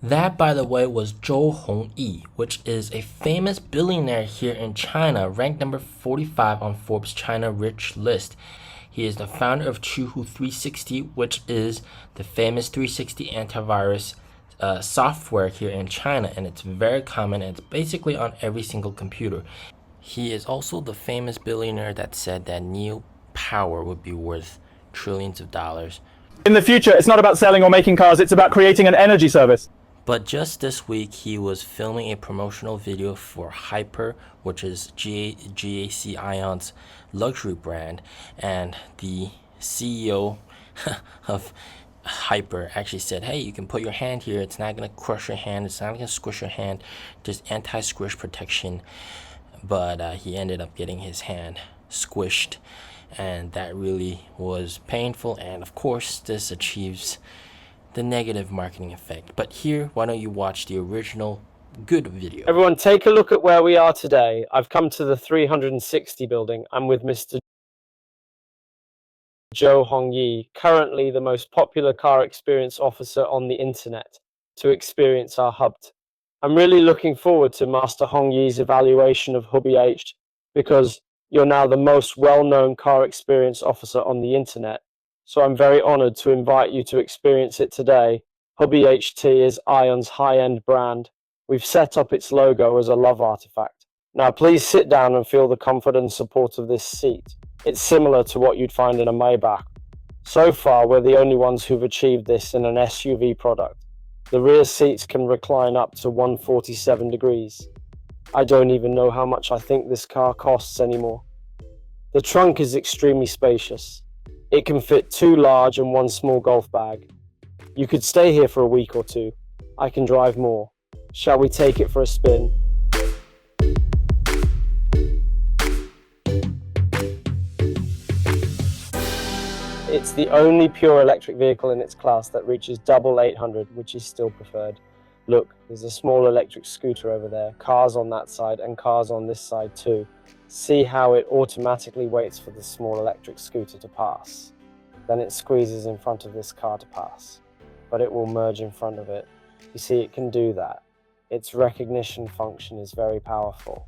That, by the way, was Zhou Hongyi, which is a famous billionaire here in China, ranked number 45 on Forbes China Rich list. He is the founder of Qihoo 360, which is the famous 360 antivirus software here in China, and it's very common and it's basically on every single computer. He is also the famous billionaire that said that Neo power would be worth trillions of dollars. In the future, it's not about selling or making cars, it's about creating an energy service. But just this week, he was filming a promotional video for Hyper, which is GAC Ion's luxury brand, and the CEO of Hyper actually said, hey, you can put your hand here, it's not going to crush your hand, it's not going to squish your hand, there's anti-squish protection. But he ended up getting his hand squished, and that really was painful, and of course this achieves the negative marketing effect. But here, why don't you watch the original good video? Everyone, take a look at where we are today. I've come to the 360 building. I'm with Mr. Zhou Hongyi, currently the most popular car experience officer on the internet, to experience our hub. I'm really looking forward to Master Hongyi's evaluation of Hubby H, because you're now the most well-known car experience officer on the internet. So I'm very honored to invite you to experience it today. Hubby HT is Ion's high-end brand. We've set up its logo as a love artifact. Now please sit down and feel the comfort and support of this seat. It's similar to what you'd find in a Maybach. So far, we're the only ones who've achieved this in an SUV product. The rear seats can recline up to 147 degrees. I don't even know how much I think this car costs anymore. The trunk is extremely spacious. It can fit 2 large and 1 small golf bag. You could stay here for a week or 2. I can drive more. Shall we take it for a spin? It's the only pure electric vehicle in its class that reaches double 800, which is still preferred. Look, there's a small electric scooter over there, cars on that side and cars on this side too. See how it automatically waits for the small electric scooter to pass. Then it squeezes in front of this car to pass, but it will merge in front of it. You see, it can do that. Its recognition function is very powerful.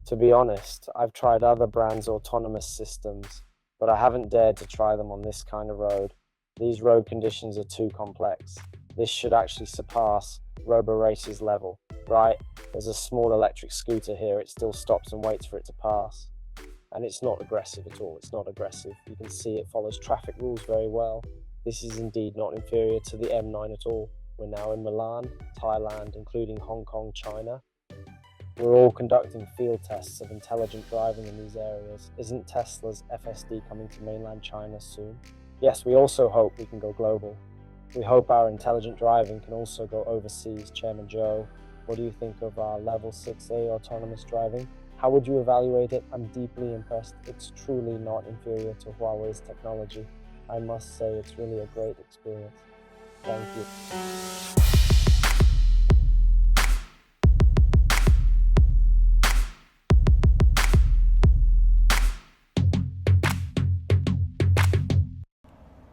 To be honest, I've tried other brands' autonomous systems, but I haven't dared to try them on this kind of road. These road conditions are too complex. This should actually surpass Robo-Race's level, right? There's a small electric scooter here, it still stops and waits for it to pass. And it's not aggressive at all, it's not aggressive. You can see it follows traffic rules very well. This is indeed not inferior to the M9 at all. We're now in Milan, Thailand, including Hong Kong, China. We're all conducting field tests of intelligent driving in these areas. Isn't Tesla's FSD coming to mainland China soon? Yes, we also hope we can go global. We hope our intelligent driving can also go overseas. Chairman Joe, what do you think of our level 6A autonomous driving? How would you evaluate it? I'm deeply impressed. It's truly not inferior to Huawei's technology. I must say it's really a great experience. Thank you.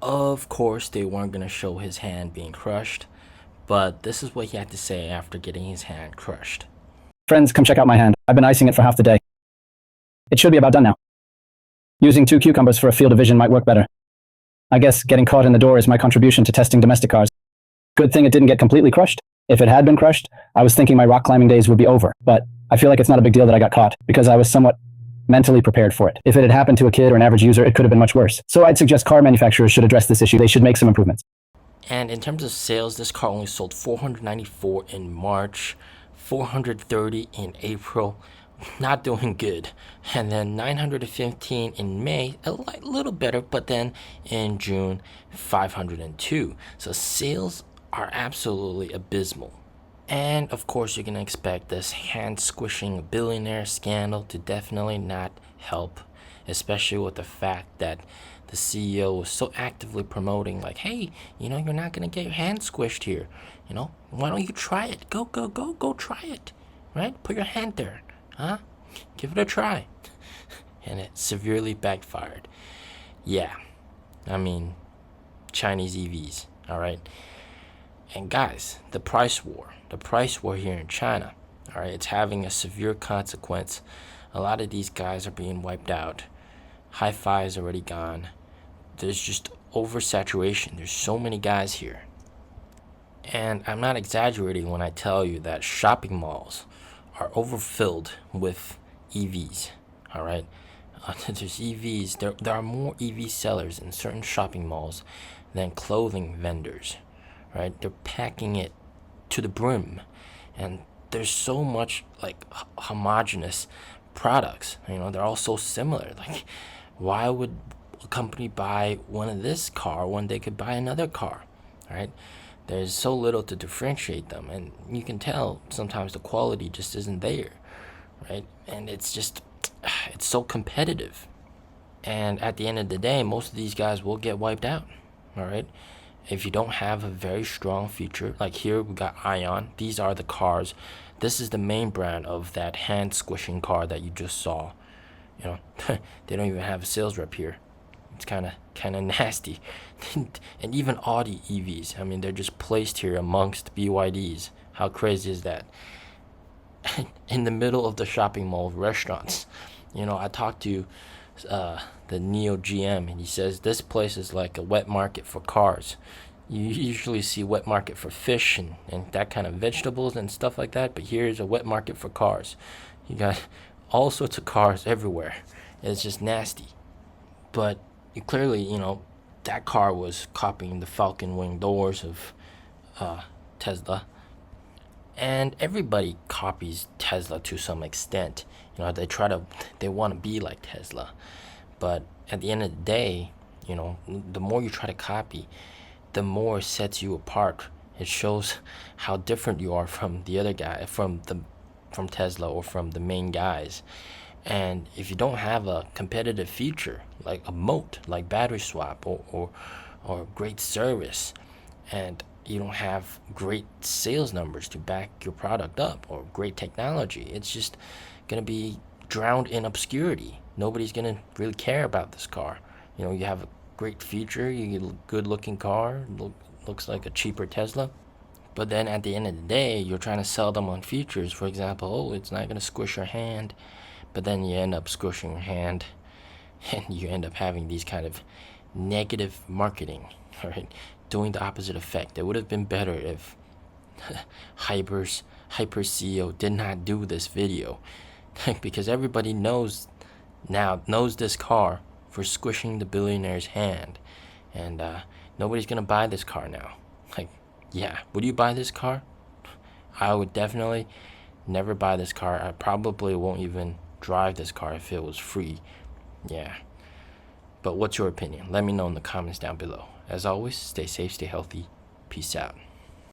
Of course, they weren't going to show his hand being crushed, but this is what he had to say after getting his hand crushed. Friends, come check out my hand. I've been icing it for half the day. It should be about done now. Using 2 cucumbers for a field of vision might work better. I guess getting caught in the door is my contribution to testing domestic cars. Good thing it didn't get completely crushed. If it had been crushed, I was thinking my rock climbing days would be over, but I feel like it's not a big deal that I got caught, because I was somewhat mentally prepared for it. If it had happened to a kid or an average user, it could have been much worse. So I'd suggest car manufacturers should address this issue. They should make some improvements. And in terms of sales, this car only sold 494 in March, 430 in April, not doing good. And then 915 in May, a little better, but then in June, 502. So sales are absolutely abysmal. And of course, you're gonna expect this hand-squishing billionaire scandal to definitely not help, especially with the fact that the CEO was so actively promoting, like, hey, you're not gonna get your hand squished here. Why don't you try it? Go try it, right? Put your hand there, huh? Give it a try. And it severely backfired. Yeah, I mean, Chinese EVs, all right? And guys, the price war here in China, all right, it's having a severe consequence. A lot of these guys are being wiped out. Hi-Fi is already gone. There's just oversaturation. There's so many guys here. And I'm not exaggerating when I tell you that shopping malls are overfilled with EVs, all right? There's EVs. There are more EV sellers in certain shopping malls than clothing vendors, right? They're packing it to the brim. And there's so much like homogenous products. They're all so similar. Like, why would a company buy one of this car when they could buy another car, right? There's so little to differentiate them, and you can tell sometimes the quality just isn't there, right? And it's so competitive. And at the end of the day, most of these guys will get wiped out, all right? If you don't have a very strong feature, like here we got Ion. These are the cars. This is the main brand of that hand-squishing car that you just saw. They don't even have a sales rep here. It's kind of nasty. And even Audi EVs, I mean, they're just placed here amongst BYDs. How crazy is that? In the middle of the shopping mall restaurants. I talked to the Neo GM, and he says this place is like a wet market for cars. You usually see wet market for fish and that kind of vegetables and stuff like that, but here's a wet market for cars. You got all sorts of cars everywhere. It's just nasty. But you clearly, that car was copying the Falcon wing doors of Tesla. And everybody copies Tesla to some extent. They want to be like Tesla. But at the end of the day, the more you try to copy, the more it sets you apart. It shows how different you are from the other guy, from Tesla or from the main guys. And if you don't have a competitive feature, like a moat, like battery swap or great service, and you don't have great sales numbers to back your product up, or great technology, it's just going to be drowned in obscurity. Nobody's going to really care about this car. You have a great feature, you get a good looking car, looks like a cheaper Tesla. But then at the end of the day, you're trying to sell them on features. For example, it's not going to squish your hand, but then you end up squishing your hand, and you end up having these kind of negative marketing, right? Doing the opposite effect. It would have been better if Hyper CEO did not do this video, because everybody knows this car for squishing the billionaire's hand, and nobody's gonna buy this car now. Yeah, would you buy this car? I would definitely never buy this car. I probably won't even drive this car if it was free. Yeah. But what's your opinion? Let me know in the comments down below. As always, stay safe, stay healthy. Peace out.